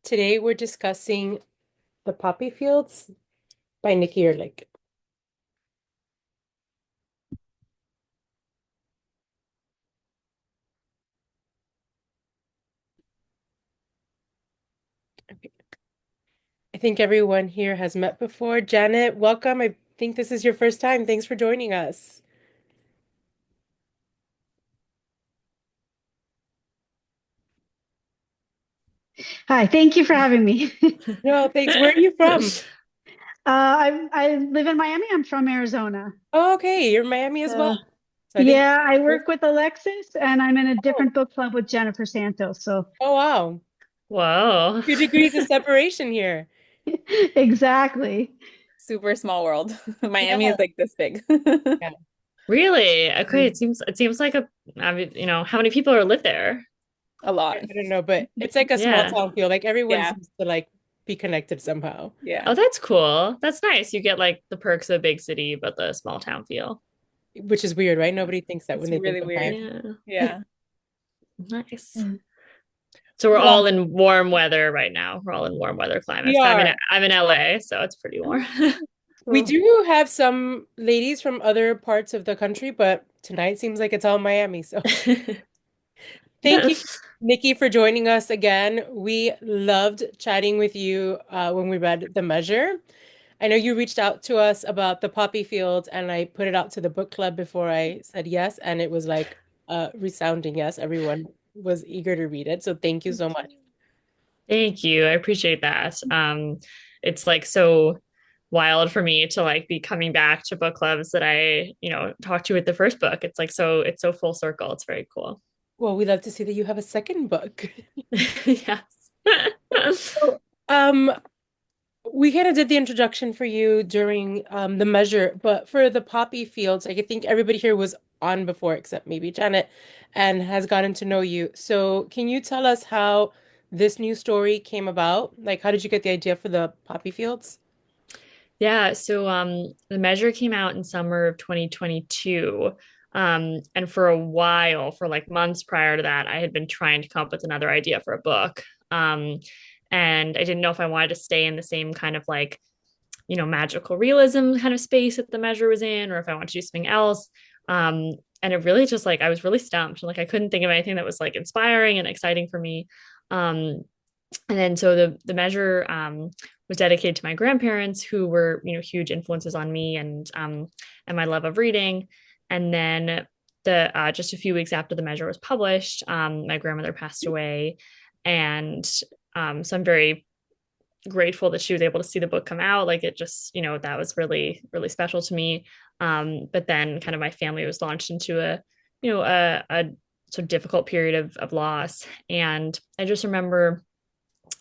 Today we're discussing The Poppy Fields by Nikki Erlick. Okay. I think everyone here has met before. Janet, welcome. I think this is your first time. Thanks for joining us. Hi, thank you for having me. No, thanks. Where are you from? I live in Miami. I'm from Arizona. Oh, okay, you're in Miami as well. Uh, So I think, yeah, I work with Alexis, and I'm in a oh, different book club with Jennifer Santos. So oh wow. Whoa. 2 degrees of separation here. exactly. Super small world. Miami is Yeah. like this big. Yeah. Really? Okay, it seems like I mean, how many people are live there? I A lot. don't know, but it's like a small Yeah. town feel. Like everyone Yeah. seems to like be connected somehow, Yeah. Oh, that's cool. That's nice. You get like the perks of a big city, but the small town feel. which is weird, right? Nobody thinks that when It's they think really of weird. Miami. Yeah. Yeah. Nice. Mm. So we're Well, all in warm weather right now. We're all in warm weather we climates. are. I'm in LA, so it's pretty warm. We Cool. do have some ladies from other parts of the country, but tonight seems like it's all Miami. So thank you, Nikki, for joining us again. We loved chatting with you when we read The Measure. I know you reached out to us about the poppy fields, and I put it out to the book club before I said yes, and it was like a resounding yes. Everyone was eager to read it. So thank you so much. Thank you. I appreciate that. It's like so wild for me to like be coming back to book clubs that talked to with the first book. It's so full circle. It's very cool. Well, we love to see that you have a second book. Yes. So, we kind of did the introduction for you during the measure, but for the poppy fields, like I think everybody here was on before except maybe Janet and has gotten to know you. So can you tell us how this new story came about? Like how did you get the idea for the poppy fields? Yeah, so the measure came out in summer of 2022. And for a while, for like months prior to that, I had been trying to come up with another idea for a book. And I didn't know if I wanted to stay in the same kind of like magical realism kind of space that the measure was in, or if I want to do something else. And it really just like I was really stumped. Like I couldn't think of anything that was like inspiring and exciting for me. Um, and then so the measure was dedicated to my grandparents, who were huge influences on me and my love of reading. And then the just a few weeks after the measure was published, my grandmother passed away, and so I'm very grateful that she was able to see the book come out. Like it just, that was really, really special to me. But then kind of my family was launched into a sort of difficult period of loss. And I just remember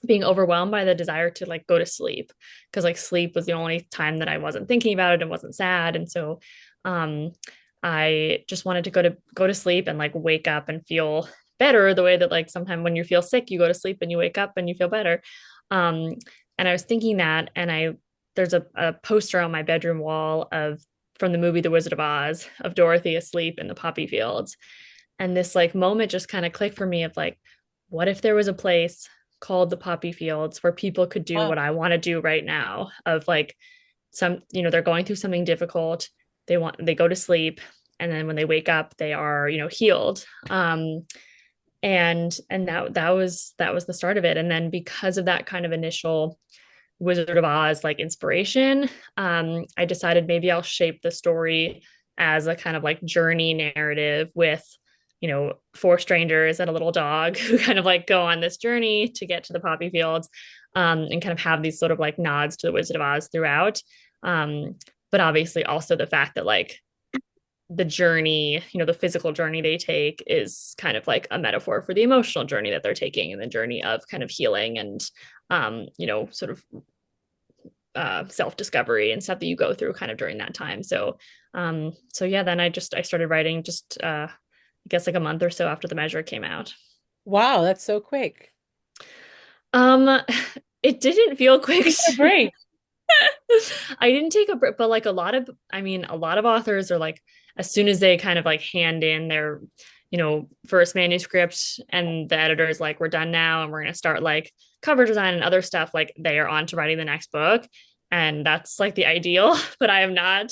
being overwhelmed by the desire to like go to sleep because like sleep was the only time that I wasn't thinking about it and wasn't sad. And so um I just wanted to go to sleep and like wake up and feel better the way that like sometimes when you feel sick you go to sleep and you wake up and you feel better. um and I was thinking that, and I there's a poster on my bedroom wall of from the movie The Wizard of Oz of Dorothy asleep in the poppy fields. And this like moment just kind of clicked for me of like, what if there was a place called the poppy fields where people could do Wow. what I want to do right now, of like they're going through something difficult, they go to sleep, and then when they wake up they are healed. And that was the start of it. And then because of that kind of initial Wizard of Oz like inspiration, I decided maybe I'll shape the story as a kind of like journey narrative with four strangers and a little dog who kind of like go on this journey to get to the poppy fields, and kind of have these sort of like nods to the Wizard of Oz throughout. But obviously also the fact that like the journey, the physical journey they take is kind of like a metaphor for the emotional journey that they're taking, and the journey of kind of healing and sort of self-discovery and stuff that you go through kind of during that time. So yeah, then I started writing just I guess like a month or so after the measure came out. Wow, that's so quick. Um, it didn't feel quick. Take a break. I didn't take a break, but like a lot of authors are like, as soon as they kind of like hand in their, first manuscript, and the editor is like, we're done now and we're going to start like cover design and other stuff, like they are on to writing the next book. And that's like the ideal, but I am not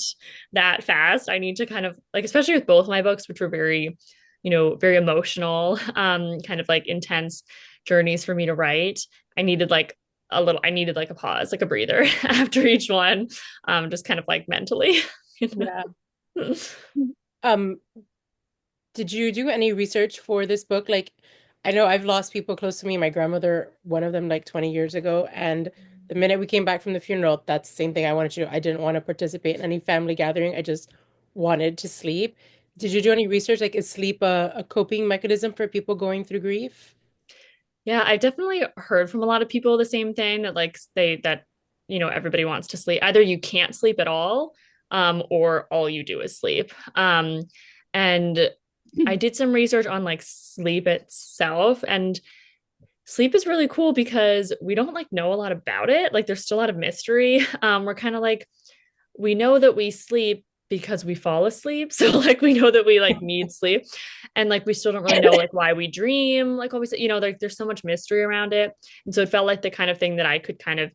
that fast. I need to kind of like, especially with both my books, which were very, very emotional, kind of like intense journeys for me to write. I needed like a pause, like a breather after each one, just kind of like mentally. Yeah. Um, did you do any research for this book? Like, I know I've lost people close to me. My grandmother, one of them, like 20 years ago. And the minute we came back from the funeral, that's the same thing I wanted to do. I didn't want to participate in any family gathering. I just wanted to sleep. Did you do any research? Like, is sleep a coping mechanism for people going through grief? Yeah, I definitely heard from a lot of people the same thing that like everybody wants to sleep. Either you can't sleep at all, or all you do is sleep. And I did some research on like sleep itself, and sleep is really cool because we don't like know a lot about it. Like there's still a lot of mystery. We're kind of like, we know that we sleep because we fall asleep. So like we know that we like need sleep. And like we still don't really know like why we dream, like always, like there's so much mystery around it. And so it felt like the kind of thing that I could kind of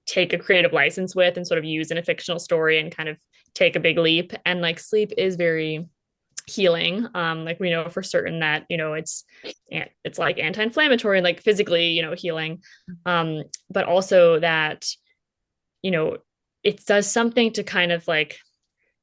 take a creative license with and sort of use in a fictional story and kind of take a big leap. And like sleep is very healing. Like we know for certain that, it's like anti-inflammatory, like physically, healing. But also that, you know, it does something to kind of like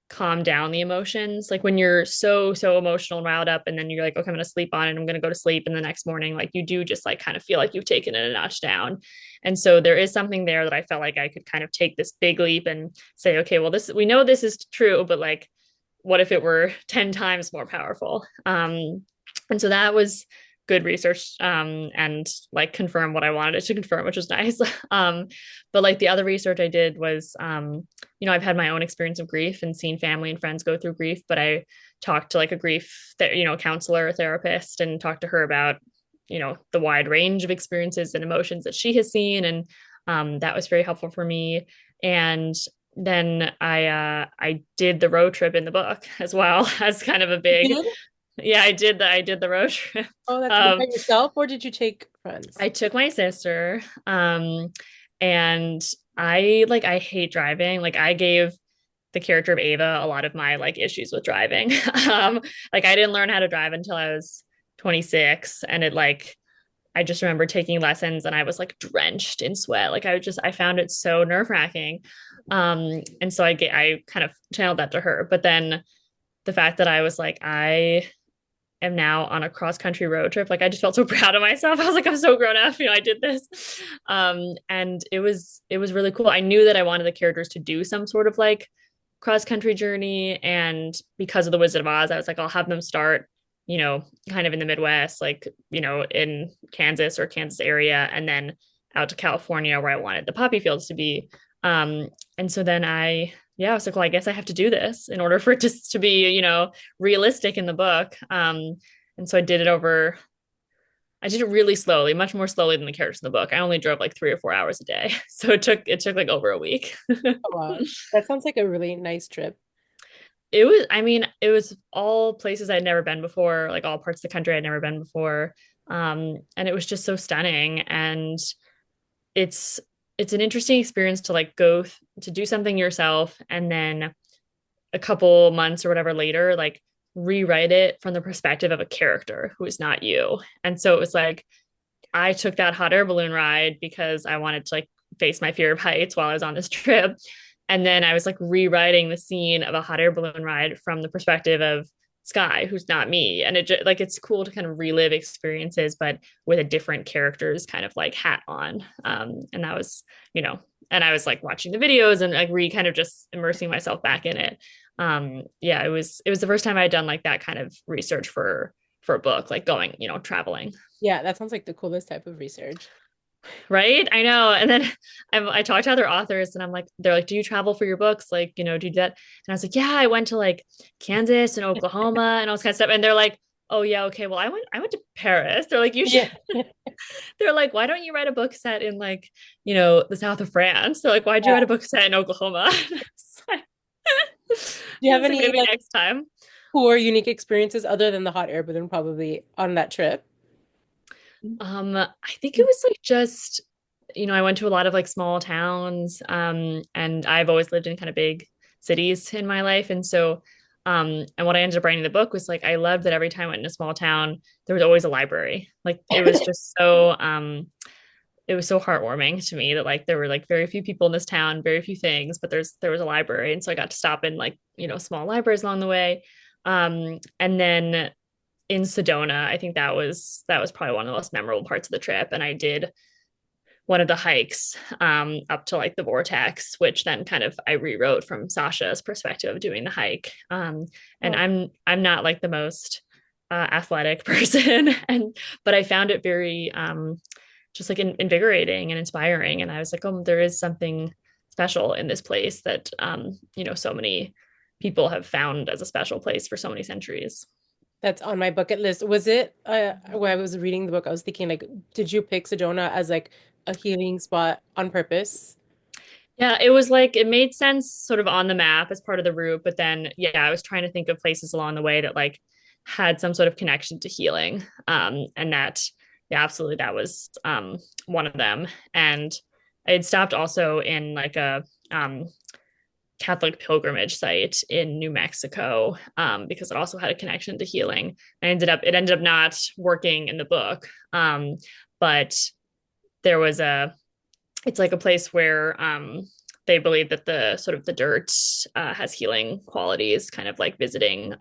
calm down the emotions. Like when you're so emotional and riled up, and then you're like, okay, I'm gonna sleep on it, I'm gonna go to sleep, and the next morning, like you do just like kind of feel like you've taken it a notch down. And so there is something there that I felt like I could kind of take this big leap and say, okay, well, this we know this is true, but like, what if it were 10 times more powerful? And so that was good research, and like confirm what I wanted it to confirm, which was nice. But like the other research I did was, I've had my own experience of grief and seen family and friends go through grief, but I talked to like a grief counselor, therapist, and talked to her about, the wide range of experiences and emotions that she has seen. And that was very helpful for me. And then I did the road trip in the book as well as kind of a You big, did? yeah, I did the road trip. Oh, that's cool. Um, By yourself, or did you take friends? I took my sister, and I hate driving. Like I gave the character of Ava a lot of my like issues with driving. Like I didn't learn how to drive until I was 26, and I just remember taking lessons and I was like drenched in sweat. Like I found it so nerve-wracking. And so I kind of channeled that to her. But then the fact that I was like, I am now on a cross country road trip. Like I just felt so proud of myself. I was like, I'm so grown up, I did this. And it was really cool. I knew that I wanted the characters to do some sort of like cross country journey. And because of the Wizard of Oz, I was like, I'll have them start, kind of in the Midwest, like, in Kansas or Kansas area, and then out to California where I wanted the poppy fields to be. And so then I was like, well, I guess I have to do this in order for it to be, realistic in the book. And so I did it really slowly, much more slowly than the characters in the book. I only drove like 3 or 4 hours a day. So it took like over a week. Oh, wow. That sounds like a really nice trip. It was all places I'd never been before, like all parts of the country I'd never been before. And it was just so stunning. And it's it's an interesting experience to like to do something yourself, and then a couple months or whatever later, like rewrite it from the perspective of a character who is not you. And so it was like I took that hot air balloon ride because I wanted to like face my fear of heights while I was on this trip. And then I was like rewriting the scene of a hot air balloon ride from the perspective of Sky, who's not me. And it's cool to kind of relive experiences, but with a different character's kind of like hat on. And that was, and I was like watching the videos and like kind of just immersing myself back in it. Yeah, it was the first time I had done like that kind of research for a book, like going, traveling. Yeah, that sounds like the coolest type of research. Right, I know. And then I talked to other authors, and they're like, do you travel for your books, like, do that? And I was like, yeah, I went to like Kansas and Oklahoma and all this kind of stuff. And they're like, oh yeah, okay, well, I went to Paris. They're like, you should. Yeah. Do They're like, why don't you write a book set in like, the south of France? They're like, why'd you write a book set in Oklahoma? you I have was like, any maybe like next time. or unique experiences other than the hot air balloon probably on that trip? I think it was like just, I went to a lot of like small towns, and I've always lived in kind of big cities in my life. And so, and what I ended up writing in the book was like, I loved that every time I went in a small town, there was always a library. Like it was so heartwarming to me that like there were like very few people in this town, very few things, but there was a library. And so I got to stop in like, small libraries along the way. And then in Sedona, I think that was probably one of the most memorable parts of the trip. And I did one of the hikes up to like the vortex, which then kind of I rewrote from Sasha's perspective of doing the hike. And Oh, I'm not like the most athletic person, and but I found it very just like invigorating and inspiring. And I was like, oh, there is something special in this place that so many people have found as a special place for so many centuries. that's on my bucket list. Was it when I was reading the book, I was thinking like, did you pick Sedona as like a healing spot on purpose? Yeah, it was like it made sense sort of on the map as part of the route, but then yeah, I was trying to think of places along the way that like had some sort of connection to healing. And that yeah, absolutely that was one of them. And I had stopped also in like a Catholic pilgrimage site in New Mexico, because it also had a connection to healing. It ended up not working in the book. But there was a it's like a place where they believe that the sort of the dirt has healing qualities, kind of like visiting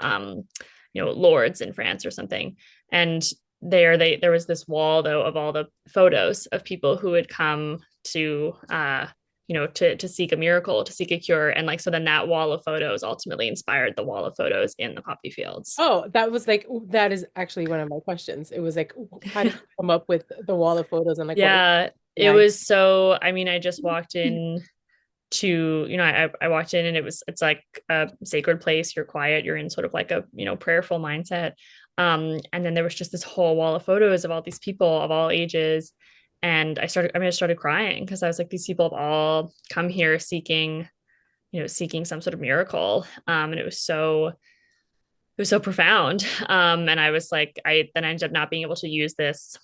lords in France or something. And there was this wall though of all the photos of people who had come to to seek a miracle, to seek a cure. And like so then that wall of photos ultimately inspired the wall of photos in the poppy fields. Oh, that was like that is actually one of my questions. It was like, how did you come up with the wall of photos and like what was Yeah, it the was so, I mean, I just walked in to, I walked in and it's like a sacred place. You're quiet, you're in sort of like a, prayerful mindset. And then there was just this whole wall of photos of all these people of all ages. And I started crying because I was like, these people have all come here seeking some sort of miracle. And it was so profound. And I was like, I then ended up not being able to use this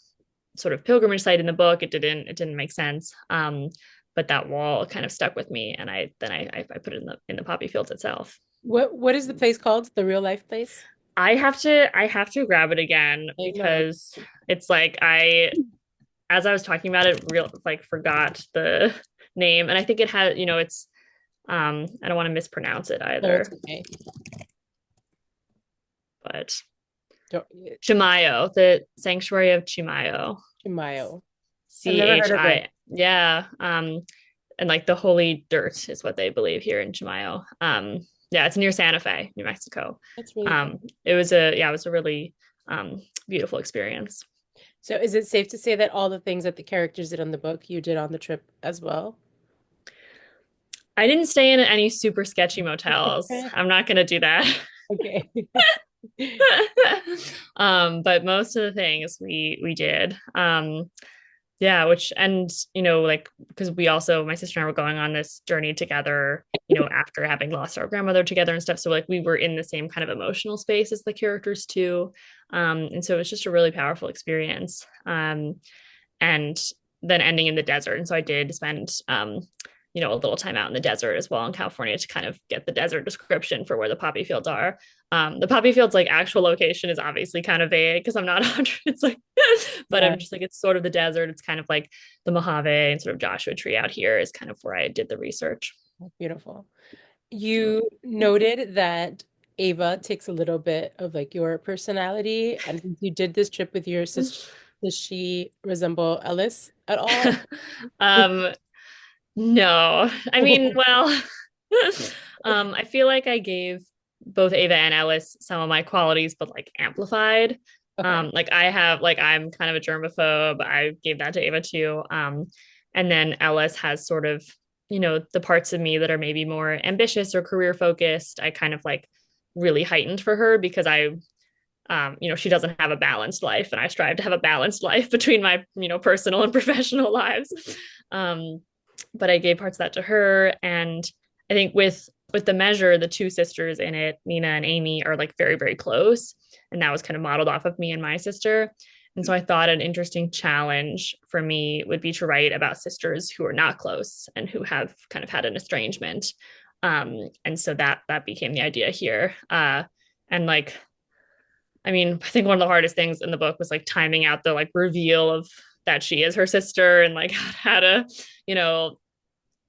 sort of pilgrimage site in the book. It didn't make sense. But that wall kind of stuck with me, and I put it in the poppy fields itself. what is the place called? The real life place? I have to grab it again I know. because it's like as I was talking about it, real like forgot the name, and I think it had it's I don't want to mispronounce it No, it's either, okay. but Don't, Chimayo, the Sanctuary of Chimayo. Chimayo. I've C never H heard of it. I. Yeah. And like the holy dirt is what they believe here in Chimayo. Yeah, it's near Santa Fe, New Mexico. That's really cool. It was a really beautiful experience. So is it safe to say that all the things that the characters did on the book you did on the trip as well? I didn't stay in any super sketchy motels. I'm not going to do that. Okay. But most of the things we did. Yeah, which and like because we also my sister and I were going on this journey together, after having lost our grandmother together and stuff. So like we were in the same kind of emotional space as the characters too. And so it was just a really powerful experience. And then ending in the desert. And so I did spend a little time out in the desert as well in California to kind of get the desert description for where the poppy fields are. The poppy fields like actual location is obviously kind of vague because I'm not 100. It's like, but Yeah, I'm just like it's sort of the desert. It's kind of like the Mojave and sort of Joshua Tree out here is kind of where I did the research. beautiful. You noted that Ava takes a little bit of like your personality, and since you did this trip with your sister, does she resemble Ellis at all? um, no, I mean, well, I feel like I gave both Ava and Ellis some of my qualities, but like amplified. Okay. Like I'm kind of a germaphobe. I gave that to Ava too. And then Ellis has sort of, the parts of me that are maybe more ambitious or career focused. I kind of like really heightened for her because she doesn't have a balanced life, and I strive to have a balanced life between my, personal and professional lives. But I gave parts of that to her. And I think with with the measure, the two sisters in it, Nina and Amy, are like very, very close. And that was kind of modeled off of me and my sister. And so I thought an interesting challenge for me would be to write about sisters who are not close and who have kind of had an estrangement. And so that became the idea here. And like, I mean, I think one of the hardest things in the book was like timing out the like reveal of that she is her sister and like how to, you know,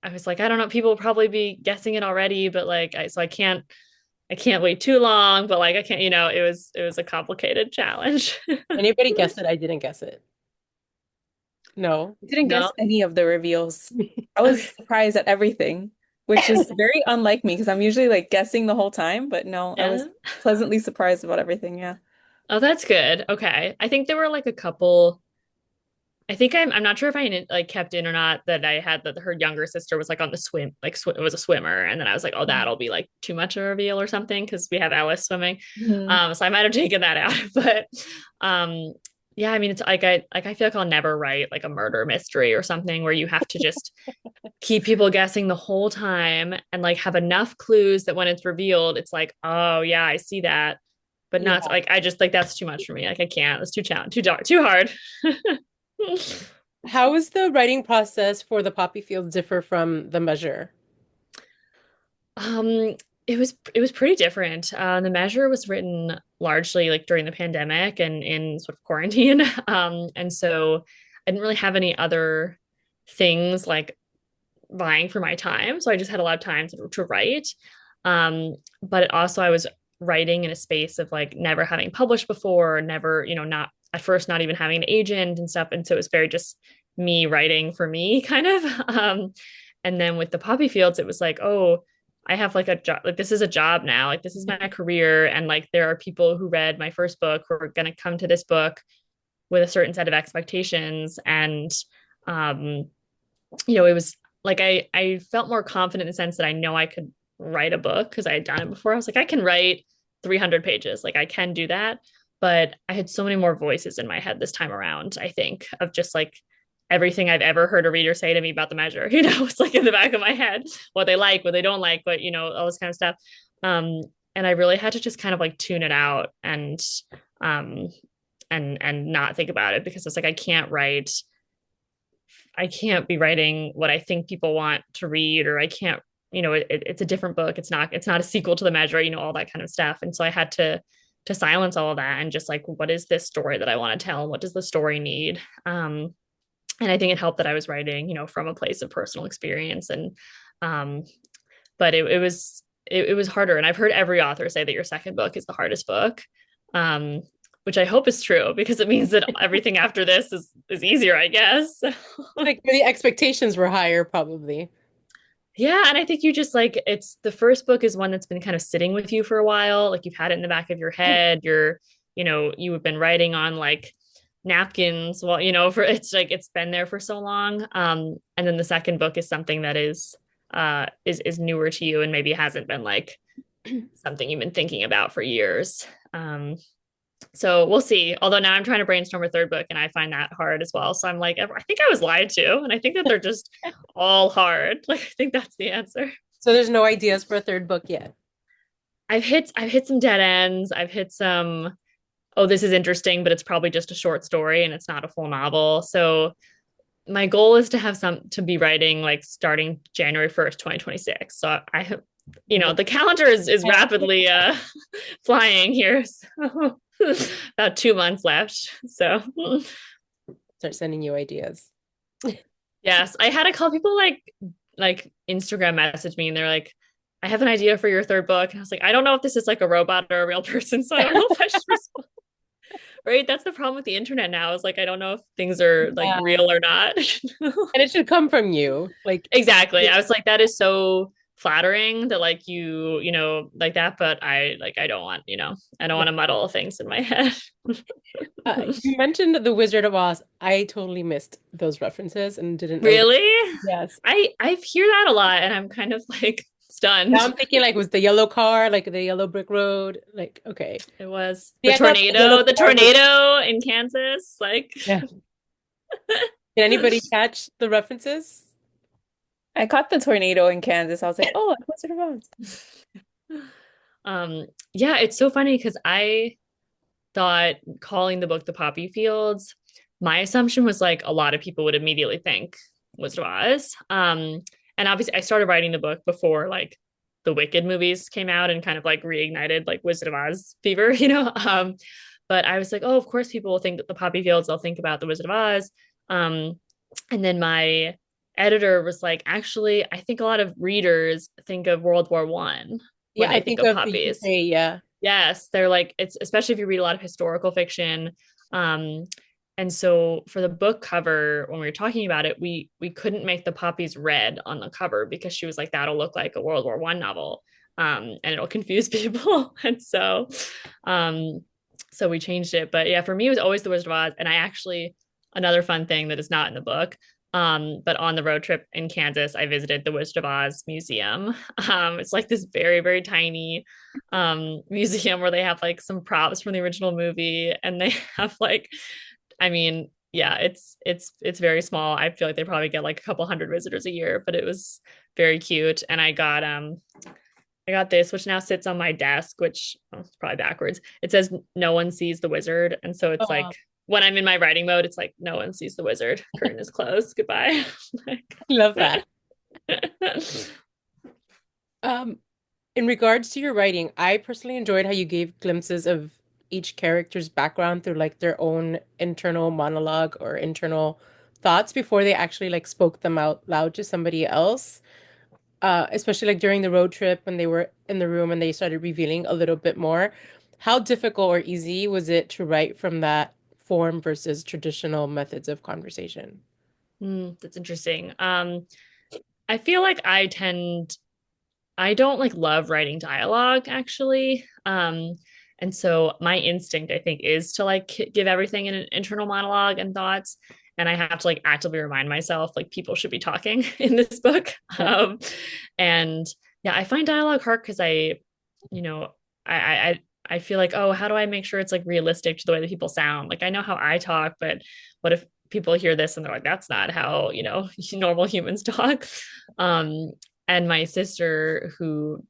I was like, I don't know, people will probably be guessing it already, but like so I can't wait too long, but like I can't, it was a complicated challenge. Anybody guess it? I didn't guess it. No. Didn't guess No. any of the reveals. I was Okay. surprised at everything, which is very unlike me because I'm usually like guessing the whole time, but no, I Yeah. was pleasantly surprised about everything. Yeah. Oh, that's good. Okay. I think there were like a couple. I think I'm not sure if I like kept in or not that I had that her younger sister was like on the swim, like it was a swimmer, and then I was like, oh, that'll be like too much of a reveal or something because we have Alice swimming. Mhm. So I might have taken that out, but um, yeah, I mean, it's like I feel like I'll never write like a murder mystery or something where you have to just keep people guessing the whole time and like have enough clues that when it's revealed, it's like, oh yeah, I see that, but Yeah. not like I just like that's too much for me. Like I can't. It's too challenge, too dark, too hard. How is the writing process for the poppy fields differ from the measure? Um, it was pretty different. The measure was written largely like during the pandemic and in sort of quarantine. And so I didn't really have any other things like vying for my time. So I just had a lot of time to write. But it also I was writing in a space of like never having published before, never, not at first not even having an agent and stuff. And so it was very just me writing for me kind of. And then with the poppy fields, it was like, oh, I have like a job, like this is a job now, like this is my career. And like there are people who read my first book who are going to come to this book with a certain set of expectations. And um, it was like I felt more confident in the sense that I know I could write a book because I had done it before. I was like, I can write 300 pages. Like I can do that. But I had so many more voices in my head this time around, I think, of just like everything I've ever heard a reader say to me about the measure, it's like in the back of my head, what they like, what they don't like, what, all this kind of stuff. Um, and I really had to just kind of like tune it out um and not think about it because it's like I can't be writing what I think people want to read, or I can't, it's a different book. It's not a sequel to the measure, all that kind of stuff. And so I had to silence all of that and just like, what is this story that I want to tell? And what does the story need? And I think it helped that I was writing, from a place of personal experience. And um, but it was harder. And I've heard every author say that your second book is the hardest book. Um, which I hope is true because it means that everything after this is easier, I guess. Like the expectations were higher, probably. Yeah, and I think you just like it's the first book is one that's been kind of sitting with you for a while. Like you've had it in the back of your head. You have been writing on like napkins well, for it's like it's been there for so long. And then the second book is something that is newer to you and maybe hasn't been like something you've been thinking about for years. So we'll see. Although now I'm trying to brainstorm a third book and I find that hard as well. So I'm like, I think I was lied to. And I think that they're just all hard. Like, I think that's the answer. So there's no ideas for a third book yet. I've hit some dead ends. I've hit some, oh, this is interesting, but it's probably just a short story and it's not a full novel. So my goal is to have to be writing like starting January 1st, 2026. So the calendar is rapidly flying here. So about 2 months left. So Start sending you ideas. yes, I had a couple people like Instagram message me and they're like, I have an idea for your third book. And I was like, I don't know if this is like a robot or a real person. So I don't know if I should respond. Right. That's the problem with the internet now is like, I don't know if things are like Yeah. real or not. And it should come from you. Like Exactly. I was like, that is so flattering that like like that, but I don't want, I don't want to muddle things in my head. you mentioned The Wizard of Oz. I totally missed those references and didn't know. Really? Yes. I hear that a lot and I'm kind of like stunned. Now I'm thinking like was the yellow car, like the yellow brick road, like okay. It was Yeah, I thought the tornado in Kansas. Like, yeah. Did anybody catch the references? I caught the tornado in Kansas. I was like, oh, Wizard of Oz. Yeah, it's so funny because I thought calling the book The Poppy Fields, my assumption was like a lot of people would immediately think Wizard of Oz. And obviously I started writing the book before like the Wicked movies came out and kind of like reignited like Wizard of Oz fever, you know? But I was like, oh, of course people will think that The Poppy Fields, they'll think about the Wizard of Oz. Um, and then my editor was like, actually, I think a lot of readers think of World War One Yeah, when I they think think of of the poppies. UK, yeah. Yes, they're like it's especially if you read a lot of historical fiction. Um, and so for the book cover, when we were talking about it, we couldn't make the poppies red on the cover because she was like, that'll look like a World War One novel. And it'll confuse people. And um, so we changed it. But yeah, for me, it was always the Wizard of Oz. And I actually another fun thing that is not in the book. But on the road trip in Kansas, I visited the Wizard of Oz Museum. It's like this very, very tiny museum where they have like some props from the original movie and they have like I mean yeah it's very small. I feel like they probably get like a couple hundred visitors a year, but it was very cute. And I got this which now sits on my desk, which it's probably backwards. It says no one sees the wizard, and so it's Oh, like when I'm in my writing mode it's like no one sees the wizard, curtain is closed, goodbye. I love that. Um, in regards to your writing, I personally enjoyed how you gave glimpses of each character's background through like their own internal monologue or internal thoughts before they actually like spoke them out loud to somebody else. Especially like during the road trip when they were in the room and they started revealing a little bit more. How difficult or easy was it to write from that form versus traditional methods of conversation? That's interesting. I feel like I don't like love writing dialogue actually. And so my instinct, I think, is to like give everything an internal monologue and thoughts. And I have to like actively remind myself like people should be talking in this book. Yeah. And yeah, I find dialogue hard because you know, I feel like, oh, how do I make sure it's like realistic to the way that people sound? Like I know how I talk, but what if people hear this and they're like, that's not how, you know, normal humans talk. Um, and my sister who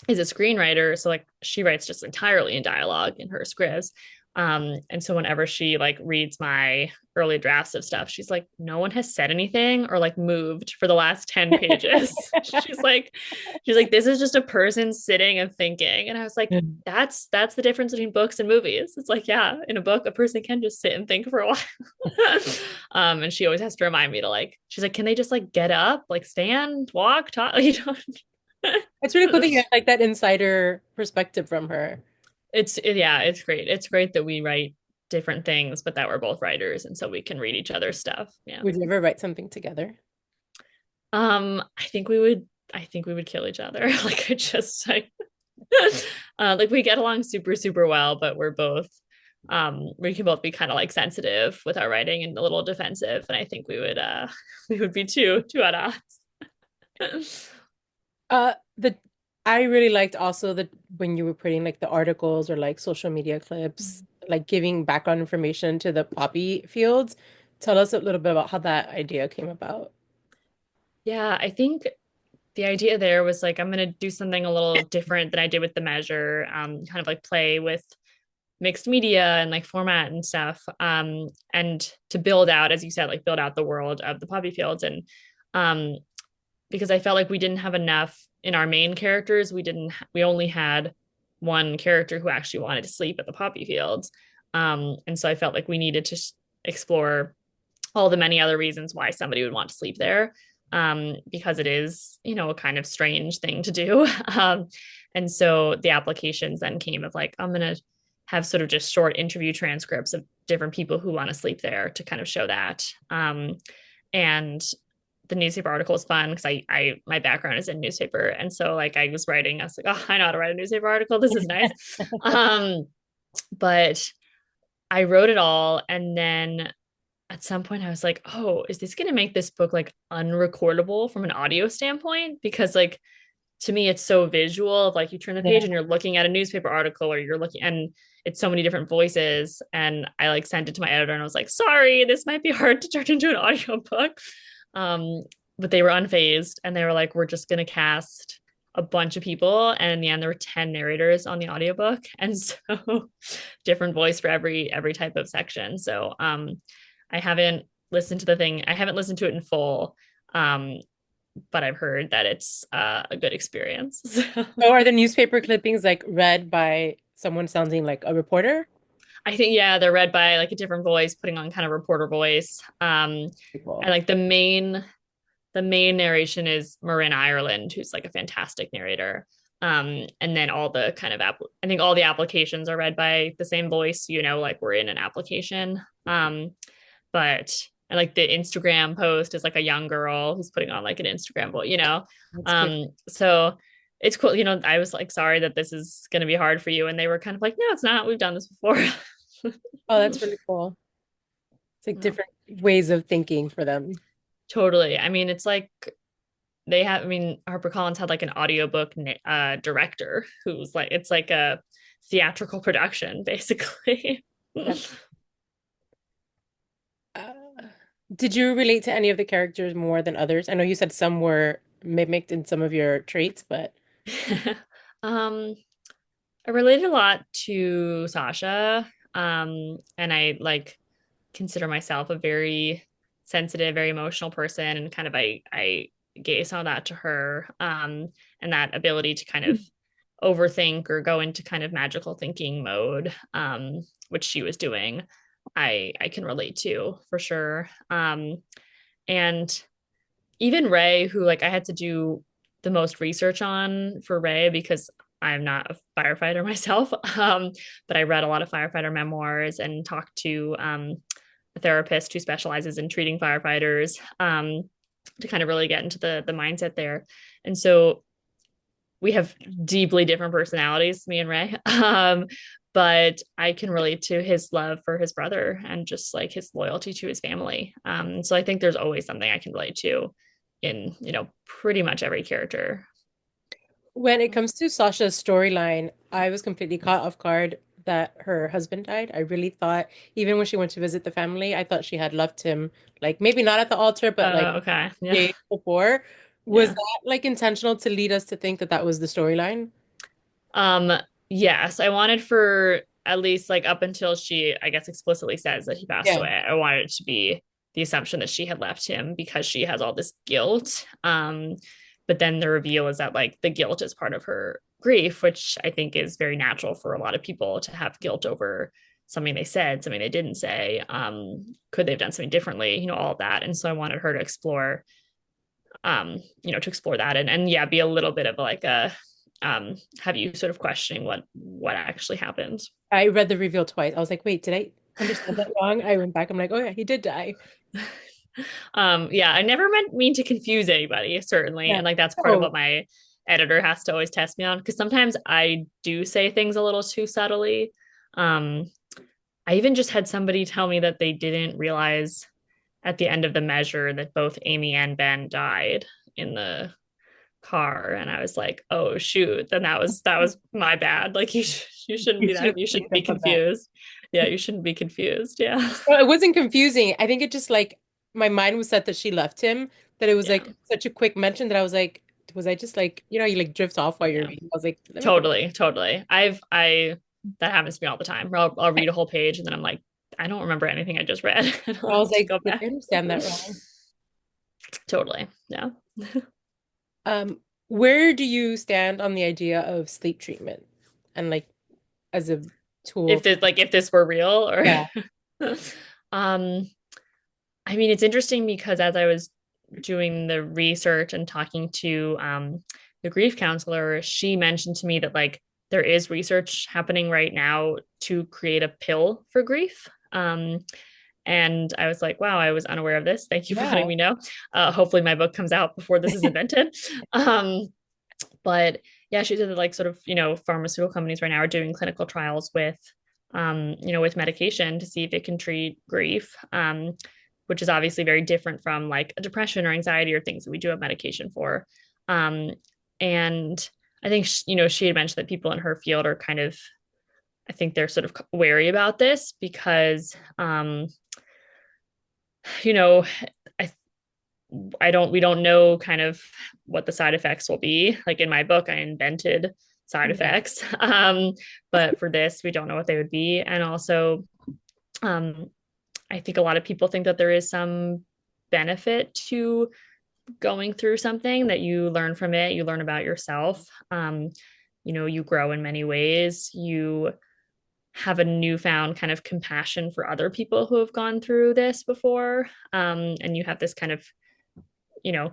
is a screenwriter, so like she writes just entirely in dialogue in her scripts. And so whenever she like reads my early drafts of stuff, she's like, no one has said anything or like moved for the last 10 pages. She's like, this is just a person sitting and thinking. And I was like, that's the difference between books and movies. It's like, yeah, in a book, a person can just sit and think for a while. And she always has to remind me to like, she's like, can they just like get up, like stand, walk, talk, you know? It's really cool that you have like that insider perspective from her. Yeah, it's great. It's great that we write different things, but that we're both writers, and so we can read each other's stuff. Yeah. Would you ever write something together? I think we would kill each other. Like I just like we get along super, super well, but we can both be kind of like sensitive with our writing and a little defensive. And I think we would be two at odds. The I really liked also that when you were putting like the articles or like social media clips, like giving background information to the poppy fields. Tell us a little bit about how that idea came about. Yeah, I think the idea there was like I'm gonna do something a little different than I did with the measure, kind of like play with mixed media and like format and stuff, and to build out, as you said, like build out the world of the poppy fields. And um, because I felt like we didn't have enough in our main characters, we only had one character who actually wanted to sleep at the poppy fields, and so I felt like we needed to explore all the many other reasons why somebody would want to sleep there, because it is, you know, a kind of strange thing to do. And so the applications then came of like, I'm going to have sort of just short interview transcripts of different people who want to sleep there to kind of show that. And the newspaper article was fun because my background is in newspaper. And so like I was writing, I was like, oh, I know how to write a newspaper article. This is nice. But I wrote it all. And then at some point I was like, oh, is this going to make this book like unrecordable from an audio standpoint? Because like to me, it's so visual of like you turn the page Yeah. and you're looking at a newspaper article or you're looking and it's so many different voices. And I like sent it to my editor and I was like, sorry, this might be hard to turn into an audiobook. Um, but they were unfazed and they were like, we're just going to cast a bunch of people. And in the end, there were 10 narrators on the audiobook. And so different voice for every type of section. So I haven't listened to the thing. I haven't listened to it in full. Um, but I've heard that it's a good experience. So are the newspaper clippings like read by someone sounding like a reporter? I think, yeah, they're read by like a different voice, putting on kind of reporter voice. And Cool. like the main narration is Marin Ireland, who's like a fantastic narrator. And then all the kind of I think all the applications are read by the same voice, like we're in an application. But and like the Instagram post is like a young girl who's putting on like an Instagram voice. That's cute. So it's cool. I was like, sorry that this is going to be hard for you. And they were kind of like, no, it's not. We've done this before. Oh, that's really cool. It's like Yeah, different ways of thinking for them. totally. I mean, it's like HarperCollins had like an audiobook director who's like, it's like a theatrical production, basically. That's, uh, did you relate to any of the characters more than others? I know you said some were mimicked in some of your traits, but um, I related a lot to Sasha. And I like consider myself a very sensitive, very emotional person, and kind of I gave some of that to her. And that ability to kind of overthink or go into kind of magical thinking mode, which she was doing, I can relate to for sure. And even Ray, who like I had to do the most research on for Ray because I'm not a firefighter myself. But I read a lot of firefighter memoirs and talked to a therapist who specializes in treating firefighters, to kind of really get into the mindset there. And so we have deeply different personalities, me and Ray. But I can relate to his love for his brother and just like his loyalty to his family. So I think there's always something I can relate to in, pretty much every character. when it comes to Sasha's storyline, I was completely caught off guard that her husband died. I really thought, even when she went to visit the family, I thought she had left him, like maybe not at the altar, but like Okay. Yeah. days before. Was Yeah. that like intentional to lead us to think that that was the storyline? Um, yes, I wanted for at least like up until she, I guess, explicitly says that he passed Yeah. away. I wanted it to be the assumption that she had left him because she has all this guilt. But then the reveal is that like the guilt is part of her grief, which I think is very natural for a lot of people to have guilt over something they said, something they didn't say. Could they have done something differently? All of that. And so I wanted her to explore that and yeah, be a little bit of like a have you sort of questioning what actually happened. I read the reveal twice. I was like, wait, did I understand that wrong? I went back. I'm like, oh yeah, he did die. Yeah, I never mean to confuse anybody, certainly. Yeah. And like that's part of Oh, what my editor has to always test me on because sometimes I do say things a little too subtly. Um, I even just had somebody tell me that they didn't realize at the end of the measure that both Amy and Ben died in the car, and I was like, oh shoot, then that was my bad. Like you shouldn't you be should have that, you shouldn't picked be up on that. confused. Yeah, you shouldn't be confused. Yeah. Well, it wasn't confusing. I think it just like my mind was set that she left him, that it was Yeah. like such a quick mention that I was like, was I just like, you like drift off while you're Yeah. reading? I was like, let me go. Totally. I that happens to me all the time. I'll read a whole page and then I'm like, I don't remember anything I just read. And I'll I was have to like, go did back. I understand that wrong? Totally. Yeah. Where do you stand on the idea of sleep treatment and like as a tool? If this were real or Yeah. um I mean, it's interesting because as I was doing the research and talking to the grief counselor, she mentioned to me that like there is research happening right now to create a pill for grief. And I was like, wow, I was unaware of this. Thank you for letting Yeah. me know. Hopefully, my book comes out before this is invented. Um, but yeah, she said that like sort of, pharmaceutical companies right now are doing clinical trials with medication to see if it can treat grief. Which is obviously very different from like a depression or anxiety or things that we do have medication for. Um, and I think, she had mentioned that people in her field are kind of, I think they're sort of wary about this because, you know, I we don't know kind of what the side effects will be. Like in my book, I invented side Yeah. effects. But for this, we don't know what they would be. And also, um, I think a lot of people think that there is some benefit to going through something, that you learn from it, you learn about yourself. You grow in many ways. You have a newfound kind of compassion for other people who have gone through this before. And you have this kind of,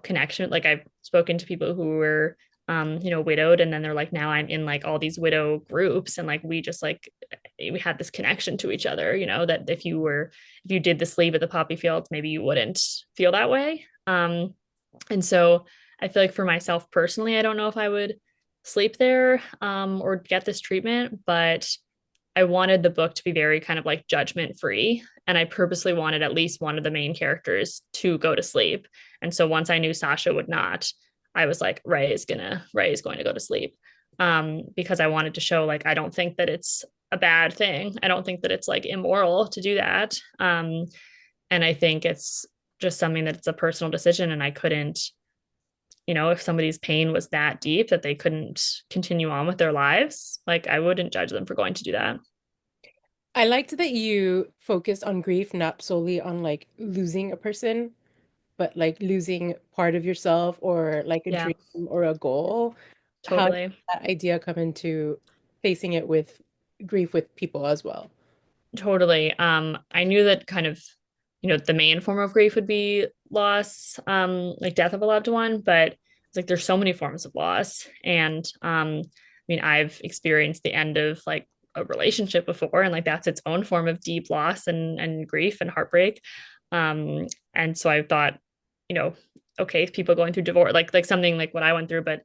connection. Like I've spoken to people who were, widowed, and then they're like, now I'm in like all these widow groups, and like we just like we had this connection to each other, that if you did the sleep at the poppy fields, maybe you wouldn't feel that way. And so I feel like for myself personally, I don't know if I would sleep there, or get this treatment, but I wanted the book to be very kind of like judgment free. And I purposely wanted at least one of the main characters to go to sleep. And so once I knew Sasha would not, I was like, Ray is going to go to sleep. Because I wanted to show, like, I don't think that it's a bad thing. I don't think that it's like immoral to do that. And I think it's just something that it's a personal decision. And I couldn't, if somebody's pain was that deep that they couldn't continue on with their lives, like I wouldn't judge them for going to do that. I liked that you focused on grief, not solely on like losing a person, but like losing part of yourself or like a Yeah, dream or a goal. How did totally. that idea come into facing it with grief with people as well? Totally. I knew that kind of, the main form of grief would be loss, like death of a loved one, but it's like there's so many forms of loss. And I've experienced the end of like a relationship before, and like that's its own form of deep loss and grief and heartbreak. And so I thought, you know, okay, people going through divorce, like something like what I went through, but